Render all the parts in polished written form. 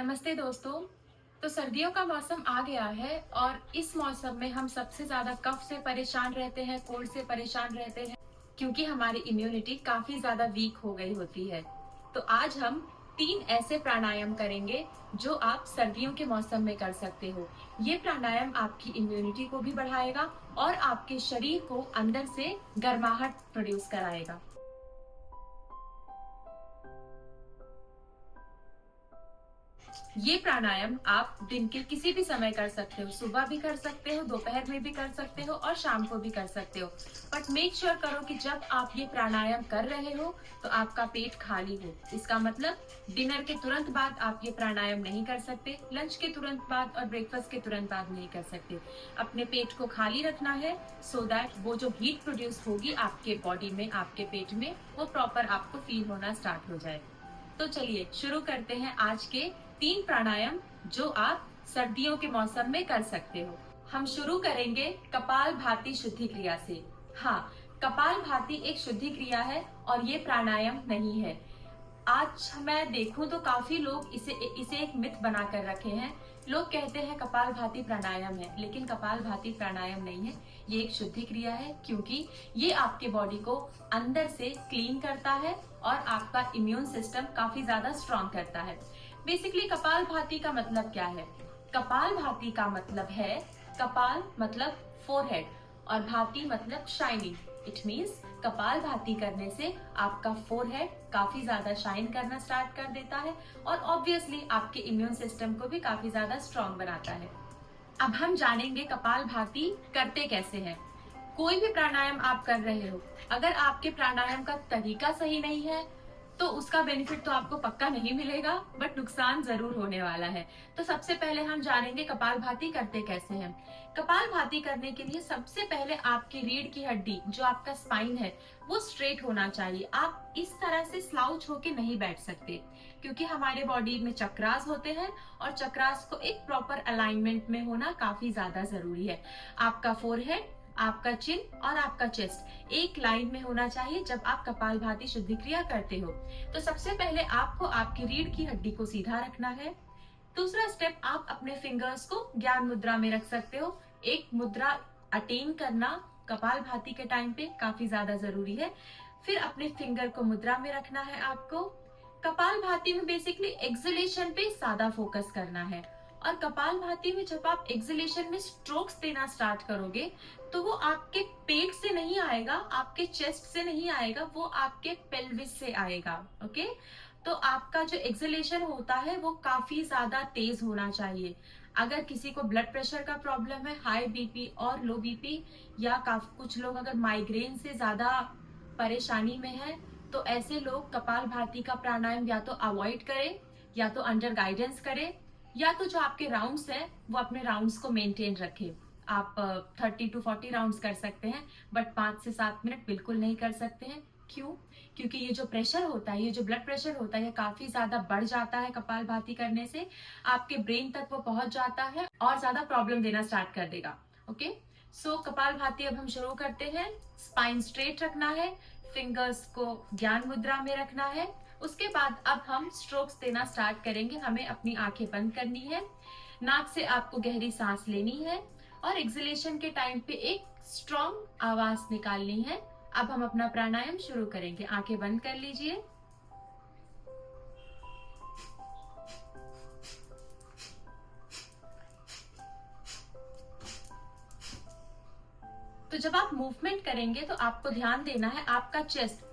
नमस्ते दोस्तों। तो सर्दियों का मौसम आ गया है और इस मौसम में हम सबसे ज्यादा कफ से परेशान रहते हैं, कोल्ड से परेशान रहते हैं, क्योंकि हमारी इम्यूनिटी काफी ज्यादा वीक हो गई होती है। तो आज हम 3 ऐसे प्राणायाम करेंगे जो आप सर्दियों के मौसम में कर सकते हो। ये प्राणायाम आपकी इम्यूनिटी को भी बढ़ाएगा और आपके शरीर को अंदर से गर्माहट प्रोड्यूस कराएगा। ये प्राणायाम आप दिन के किसी भी समय कर सकते हो, सुबह भी कर सकते हो, दोपहर में भी कर सकते हो और शाम को भी कर सकते हो। बट मेक श्योर करो कि जब आप ये प्राणायाम कर रहे हो तो आपका पेट खाली हो। इसका मतलब डिनर के तुरंत बाद आप ये प्राणायाम नहीं कर सकते, लंच के तुरंत बाद और ब्रेकफास्ट के तुरंत बाद नहीं कर सकते। अपने पेट को खाली रखना है सो दैट वो जो हीट प्रोड्यूस होगी आपके बॉडी में, आपके पेट में, वो प्रॉपर आपको फील होना स्टार्ट हो जाए। तो चलिए शुरू करते हैं आज के 3 प्राणायाम जो आप सर्दियों के मौसम में कर सकते हो। हम शुरू करेंगे कपाल भाती शुद्धि क्रिया से। हाँ, कपाल भाती एक शुद्धि क्रिया है और ये प्राणायाम नहीं है। आज मैं देखूं तो काफी लोग इसे एक मिथ बना कर रखे हैं। लोग कहते हैं कपाल भाती प्राणायाम है, लेकिन कपाल भाती प्राणायाम नहीं है। ये एक शुद्धि क्रिया है क्योंकि ये आपके बॉडी को अंदर से क्लीन करता है और आपका इम्यून सिस्टम काफी ज्यादा स्ट्रांग करता है। बेसिकली कपाल भाती का मतलब क्या है? कपाल भाती का मतलब है, कपाल मतलब फोरहेड और भाती मतलब शाइनिंग। इट मीन्स कपाल भाती करने से आपका फोरहेड काफी ज्यादा शाइन करना स्टार्ट कर देता है और ऑब्वियसली आपके इम्यून सिस्टम को भी काफी ज्यादा स्ट्रांग बनाता है। अब हम जानेंगे कपाल भाती करते कैसे हैं। कोई भी प्राणायाम आप कर रहे हो, अगर आपके प्राणायाम का तरीका सही नहीं है तो उसका बेनिफिट तो आपको पक्का नहीं मिलेगा, बट नुकसान जरूर होने वाला है। तो सबसे पहले हम जानेंगे कपाल भाती करते कैसे हैं। कपाल भाती करने के लिए सबसे पहले आपकी रीढ़ की हड्डी, जो आपका स्पाइन है, वो स्ट्रेट होना चाहिए। आप इस तरह से स्लाउच होके नहीं बैठ सकते क्योंकि हमारे बॉडी में चक्रास होते हैं और चक्रास को एक प्रॉपर अलाइनमेंट में होना काफी ज्यादा जरूरी है। आपका फोरहेड, आपका चिन और आपका चेस्ट एक लाइन में होना चाहिए जब आप कपाल भाती शुद्धि क्रिया करते हो। तो सबसे पहले आपको आपकी रीढ़ की हड्डी को सीधा रखना है। दूसरा स्टेप, आप अपने फिंगर्स को ज्ञान मुद्रा में रख सकते हो। एक मुद्रा अटेन करना कपाल भाती के टाइम पे काफी ज्यादा जरूरी है। फिर अपने फिंगर को मुद्रा में रखना है आपको। कपाल भाती में बेसिकली एक्सलेशन पे ज्यादा फोकस करना है और कपाल भाती में जब आप एक्सलेशन में स्ट्रोक्स देना स्टार्ट करोगे तो वो आपके पेट से नहीं आएगा, आपके चेस्ट से नहीं आएगा, वो आपके पेल्विस से आएगा। ओके, तो आपका जो एक्सलेशन होता है वो काफी ज्यादा तेज होना चाहिए। अगर किसी को ब्लड प्रेशर का प्रॉब्लम है, हाई बीपी और लो बीपी, या कुछ लोग अगर माइग्रेन से ज्यादा परेशानी में है, तो ऐसे लोग कपाल भाती का प्राणायाम या तो अवॉइड करें या तो अंडर गाइडेंस करें, या तो जो आपके राउंड्स हैं वो अपने राउंड्स को मेंटेन रखें। आप 30 to 40 राउंड्स कर सकते हैं, बट 5 से 7 मिनट बिल्कुल नहीं कर सकते हैं। क्यों? क्योंकि ये जो प्रेशर होता है, ये जो ब्लड प्रेशर होता है, ये काफी ज्यादा बढ़ जाता है। कपाल भाती करने से आपके ब्रेन तक वो पहुंच जाता है और ज्यादा प्रॉब्लम देना स्टार्ट कर देगा। ओके, सो कपाल भाती अब हम शुरू करते हैं। स्पाइन स्ट्रेट रखना है, फिंगर्स को ज्ञान मुद्रा में रखना है। उसके बाद अब हम स्ट्रोक्स देना स्टार्ट करेंगे। हमें अपनी आंखें बंद करनी है, नाक से आपको गहरी सांस लेनी है और एक्सलेशन के टाइम पे एक स्ट्रॉन्ग आवाज निकालनी है। अब हम अपना प्राणायाम शुरू करेंगे। आंखें बंद कर लीजिए। तो जब आप मूवमेंट करेंगे तो आपको ध्यान देना है आपका चेस्ट,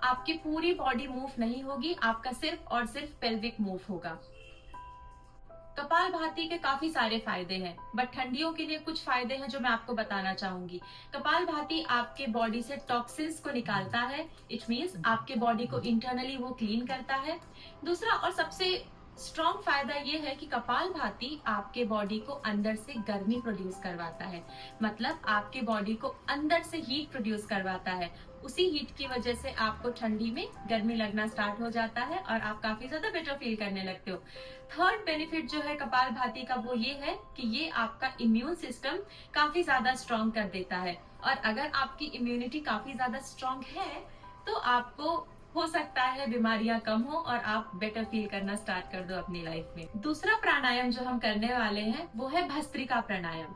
आपकी पूरी बॉडी मूव नहीं होगी, आपका सिर्फ और सिर्फ पेल्विक मूव होगा। कपाल भाती के काफी सारे फायदे हैं, बट ठंडियों के लिए कुछ फायदे हैं जो मैं आपको बताना चाहूंगी। कपाल भाती आपके बॉडी से टॉक्सिन्स को निकालता है। इट मीन्स आपके बॉडी को इंटरनली वो क्लीन करता है। दूसरा और सबसे स्ट्रॉन्ग फायदा ये है कि कपाल भाती आपके बॉडी को अंदर से गर्मी प्रोड्यूस करवाता है। मतलब आपके बॉडी को अंदर से हीट प्रोड्यूस करवाता है। उसी हीट की वजह से आपको ठंडी में गर्मी लगना स्टार्ट हो जाता है और आप काफी ज्यादा बेटर फील करने लगते हो। थर्ड बेनिफिट जो है कपाल भाती का वो ये है कि ये आपका इम्यून सिस्टम काफी ज्यादा स्ट्रॉन्ग कर देता है। और अगर आपकी इम्यूनिटी काफी ज्यादा स्ट्रॉन्ग है तो आपको हो सकता है बीमारियां कम हो और आप बेटर फील करना स्टार्ट कर दो अपनी लाइफ में। दूसरा प्राणायाम जो हम करने वाले हैं वो है भस्त्रिका प्राणायाम।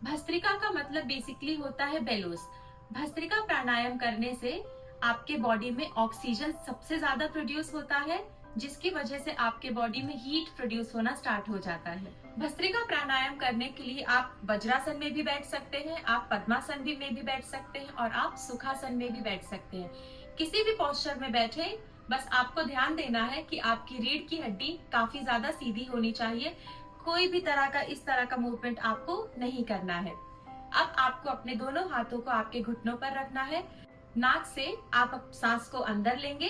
भस्त्रिका का मतलब बेसिकली होता है बेलोस। भस्त्रिका प्राणायाम करने से आपके बॉडी में ऑक्सीजन सबसे ज्यादा प्रोड्यूस होता है, जिसकी वजह से आपके बॉडी में हीट प्रोड्यूस होना स्टार्ट हो जाता है। भस्त्रिका प्राणायाम करने के लिए आप वज्रासन में भी बैठ सकते हैं, आप पद्मासन भी में भी बैठ सकते हैं और आप सुखासन में भी बैठ सकते हैं। किसी भी पोस्चर में बैठे, बस आपको ध्यान देना है कि आपकी रीढ़ की हड्डी काफी ज्यादा सीधी होनी चाहिए। कोई भी तरह का इस तरह का मूवमेंट आपको नहीं करना है। अब आपको अपने दोनों हाथों को आपके घुटनों पर रखना है। नाक से आप सांस को अंदर लेंगे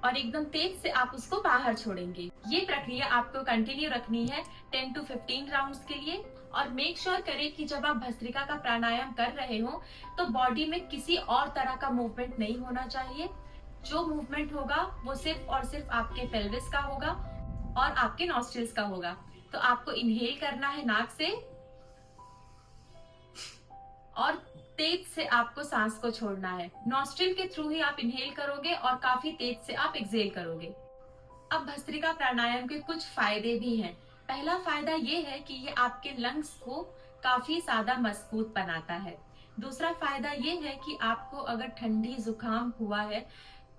और एकदम तेज से आप उसको बाहर छोड़ेंगे। ये प्रक्रिया आपको कंटिन्यू रखनी है 10 to 15 राउंड्स के लिए। और मेक श्योर करें कि जब आप भस्त्रिका का प्राणायाम कर रहे हो तो बॉडी में किसी और तरह का मूवमेंट नहीं होना चाहिए। जो मूवमेंट होगा वो सिर्फ और सिर्फ आपके पेल्विस का होगा और आपके नॉस्ट्रिल्स का होगा। तो आपको इनहेल करना है नाक से और तेज से आपको सांस को छोड़ना है। नॉस्ट्रिल के थ्रू ही आप इनहेल करोगे और काफी तेज से आप एक्सहेल करोगे। अब भस्त्रिका प्राणायाम के कुछ फायदे भी हैं। पहला फायदा ये है कि ये आपके लंग्स को काफी ज्यादा मजबूत बनाता है। दूसरा फायदा ये है कि आपको अगर ठंडी जुकाम हुआ है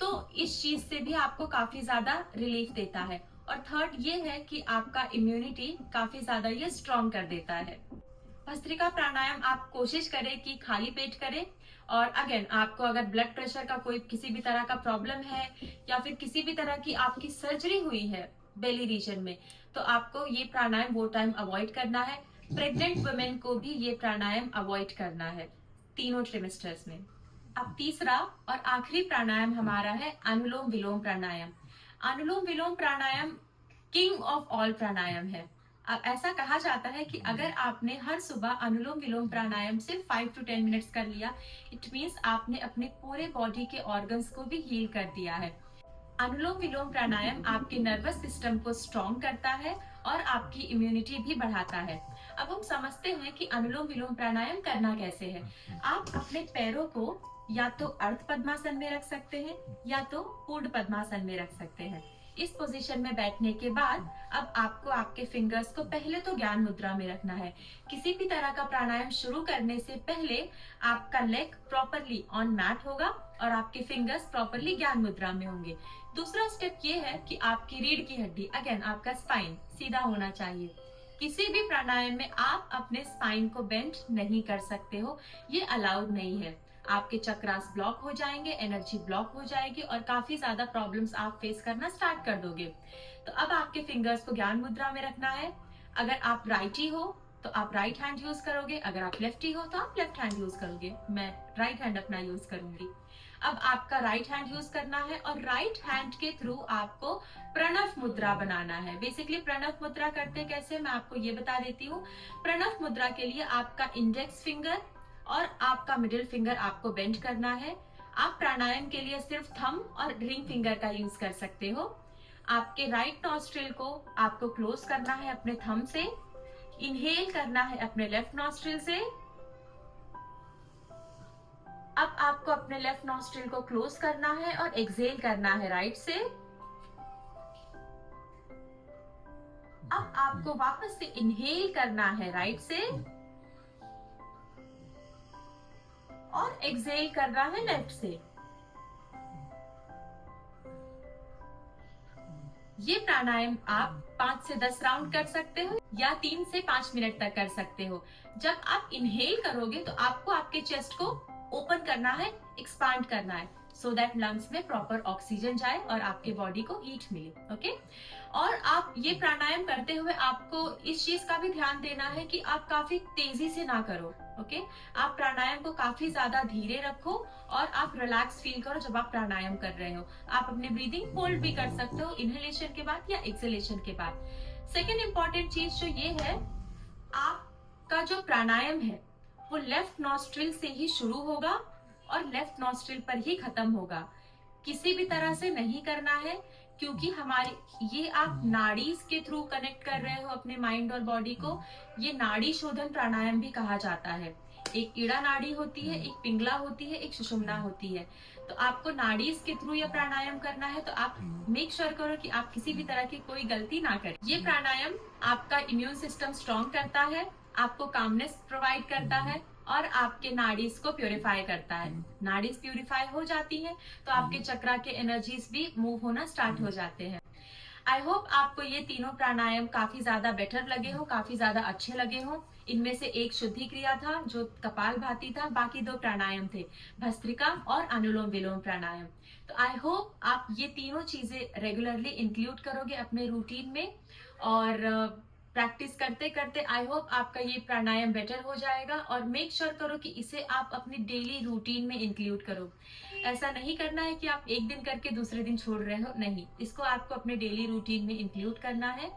तो इस चीज से भी आपको काफी ज्यादा रिलीफ देता है। और थर्ड ये है कि आपका इम्यूनिटी काफी ज्यादा ये स्ट्रॉन्ग कर देता है। भस्त्रिका प्राणायाम आप कोशिश करें कि खाली पेट करें। और अगेन आपको अगर ब्लड प्रेशर का कोई किसी भी तरह का प्रॉब्लम है या फिर किसी भी तरह की आपकी सर्जरी हुई है बेली रीजन में, तो आपको ये प्राणायाम वो टाइम अवॉइड करना है। प्रेग्नेंट वुमेन को भी ये प्राणायाम अवॉइड करना है तीनों ट्रिमेस्टर्स में। अब तीसरा और आखिरी प्राणायाम हमारा है अनुलोम विलोम प्राणायाम। अनुलोम विलोम प्राणायाम किंग ऑफ ऑल प्राणायाम है। ऐसा कहा जाता है कि अगर आपने हर सुबह अनुलोम विलोम प्राणायाम सिर्फ 5 to 10 मिनट्स कर लिया, इट मीन्स आपने अपने पूरे बॉडी के ऑर्गन्स को भी हील कर दिया है। अनुलोम विलोम प्राणायाम आपके नर्वस सिस्टम को स्ट्रॉन्ग करता है और आपकी इम्यूनिटी भी बढ़ाता है। अब हम समझते हैं कि अनुलोम विलोम प्राणायाम करना कैसे है। आप अपने पैरों को या तो अर्ध पद्मासन में रख सकते हैं या तो ऊर्ध्व पद्मासन में रख सकते हैं। इस पोजीशन में बैठने के बाद अब आपको आपके फिंगर्स को पहले तो ज्ञान मुद्रा में रखना है। किसी भी तरह का प्राणायाम शुरू करने से पहले आपका लेग प्रॉपरली ऑन मैट होगा और आपके फिंगर्स प्रॉपरली ज्ञान मुद्रा में होंगे। दूसरा स्टेप ये है कि आपकी रीढ़ की हड्डी, अगेन आपका स्पाइन सीधा होना चाहिए। किसी भी प्राणायाम में आप अपने स्पाइन को बेंड नहीं कर सकते हो, ये अलाउड नहीं है। आपके चक्रास ब्लॉक हो जाएंगे, एनर्जी ब्लॉक हो जाएगी और काफी ज्यादा प्रॉब्लम्स आप फेस करना स्टार्ट कर दोगे। तो अब आपके फिंगर्स को ज्ञान मुद्रा में रखना है। अगर आप राइटी हो तो आप राइट हैंड यूज करोगे, अगर आप लेफ्टी हो तो आप लेफ्ट हैंड यूज करोगे। मैं राइट हैंड अपना यूज करूंगी। अब आपका राइट हैंड यूज करना है और राइट हैंड के थ्रू आपको प्रणव मुद्रा बनाना है। बेसिकली प्रणव मुद्रा करते कैसे मैं आपको ये बता देती हूँ। प्रणव मुद्रा के लिए आपका इंडेक्स फिंगर और आपका मिडिल फिंगर आपको बेंड करना है। आप प्राणायाम के लिए सिर्फ थंब और रिंग फिंगर का यूज कर सकते हो। आपके राइट नॉस्ट्रिल को आपको क्लोज करना है अपने थंब से, इनहेल करना है अपने लेफ्ट नॉस्ट्रिल से। अब आपको अपने लेफ्ट नॉस्ट्रिल को क्लोज करना है और एक्सहेल करना है राइट से। अब आपको वापस से इनहेल करना है राइट से और एक्सहेल करना है लेफ्ट से। ये प्राणायाम आप 5 से 10 राउंड कर सकते हो या 3 से 5 मिनट तक कर सकते हो। जब आप इनहेल करोगे तो आपको आपके चेस्ट को ओपन करना है, एक्सपांड करना है, सो दैट लंग्स में प्रॉपर ऑक्सीजन जाए और आपके बॉडी को हीट मिले। ओके। और आप ये प्राणायाम करते हुए आपको इस चीज का भी ध्यान देना है कि आप काफी तेजी से ना करो। ओके। आप प्राणायाम को काफी ज्यादा धीरे रखो और आप रिलैक्स फील करो जब आप प्राणायाम कर रहे हो। आप अपने ब्रीदिंग होल्ड भी कर सकते हो इनहेलेशन के बाद या एक्सहेलेशन के बाद। सेकेंड इंपॉर्टेंट चीज जो ये है, आपका जो प्राणायाम है वो लेफ्ट नॉस्ट्रिल से ही शुरू होगा और लेफ्ट नॉस्ट्रिल पर ही खत्म होगा। किसी भी तरह से नहीं करना है, क्योंकि हमारी ये आप नाड़ी के थ्रू कनेक्ट कर रहे हो अपने माइंड और बॉडी को। ये नाड़ी शोधन प्राणायाम भी कहा जाता है। एक ईड़ा नाड़ी होती है, एक पिंगला होती है, एक सुषुम्ना होती है। तो आपको नाड़ीज के थ्रू ये प्राणायाम करना है, तो आप मेक श्योर करो कि आप किसी भी तरह की कोई गलती ना करें। ये प्राणायाम आपका इम्यून सिस्टम स्ट्रॉन्ग करता है, आपको कामनेस प्रोवाइड करता है और आपके नाड़ीज को प्यूरिफाई करता है। नाड़ीज प्यूरिफाई हो जाती है तो आपके चक्रा के एनर्जीज भी मूव होना स्टार्ट हो जाते हैं। आई होप आपको ये तीनों प्राणायाम काफी ज्यादा बेटर लगे हो, काफी ज्यादा अच्छे लगे हो। इनमें से एक शुद्धि क्रिया था जो कपालभाति था, बाकी दो प्राणायाम थे भस्त्रिका और अनुलोम विलोम प्राणायाम। तो आई होप आप ये तीनों चीजें रेगुलरली इंक्लूड करोगे अपने रूटीन में, और प्रैक्टिस करते करते आई होप आपका ये प्राणायाम बेटर हो जाएगा। और मेक श्योर करो कि इसे आप अपनी डेली रूटीन में इंक्लूड करो। ऐसा नहीं करना है कि आप एक दिन करके दूसरे दिन छोड़ रहे हो, नहीं, इसको आपको अपने डेली रूटीन में इंक्लूड करना है।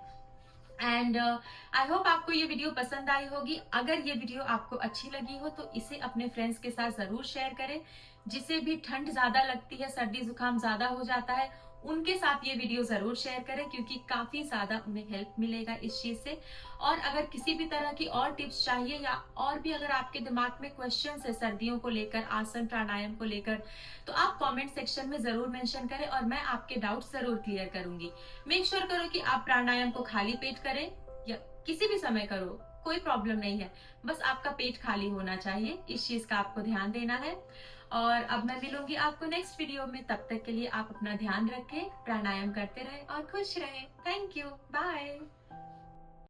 एंड आई होप आपको ये वीडियो पसंद आई होगी। अगर ये वीडियो आपको अच्छी लगी हो तो इसे अपने फ्रेंड्स के साथ जरूर शेयर करें। जिसे भी ठंड ज्यादा लगती है, सर्दी जुकाम ज्यादा हो जाता है, उनके साथ ये वीडियो जरूर शेयर करें, क्योंकि काफी ज्यादा उन्हें हेल्प मिलेगा इस चीज से। और अगर किसी भी तरह की और टिप्स चाहिए या और भी अगर आपके दिमाग में क्वेश्चन है सर्दियों को लेकर, आसन प्राणायाम को लेकर, तो आप कमेंट सेक्शन में जरूर मेंशन करें और मैं आपके डाउट्स जरूर क्लियर करूंगी। मेक श्योर करो कि आप प्राणायाम को खाली पेट करें या किसी भी समय करो, कोई प्रॉब्लम नहीं है, बस आपका पेट खाली होना चाहिए, इस चीज का आपको ध्यान देना है। और अब मैं मिलूंगी आपको नेक्स्ट वीडियो में, तब तक के लिए आप अपना ध्यान रखें, प्राणायाम करते रहें और खुश रहें। Thank you, bye.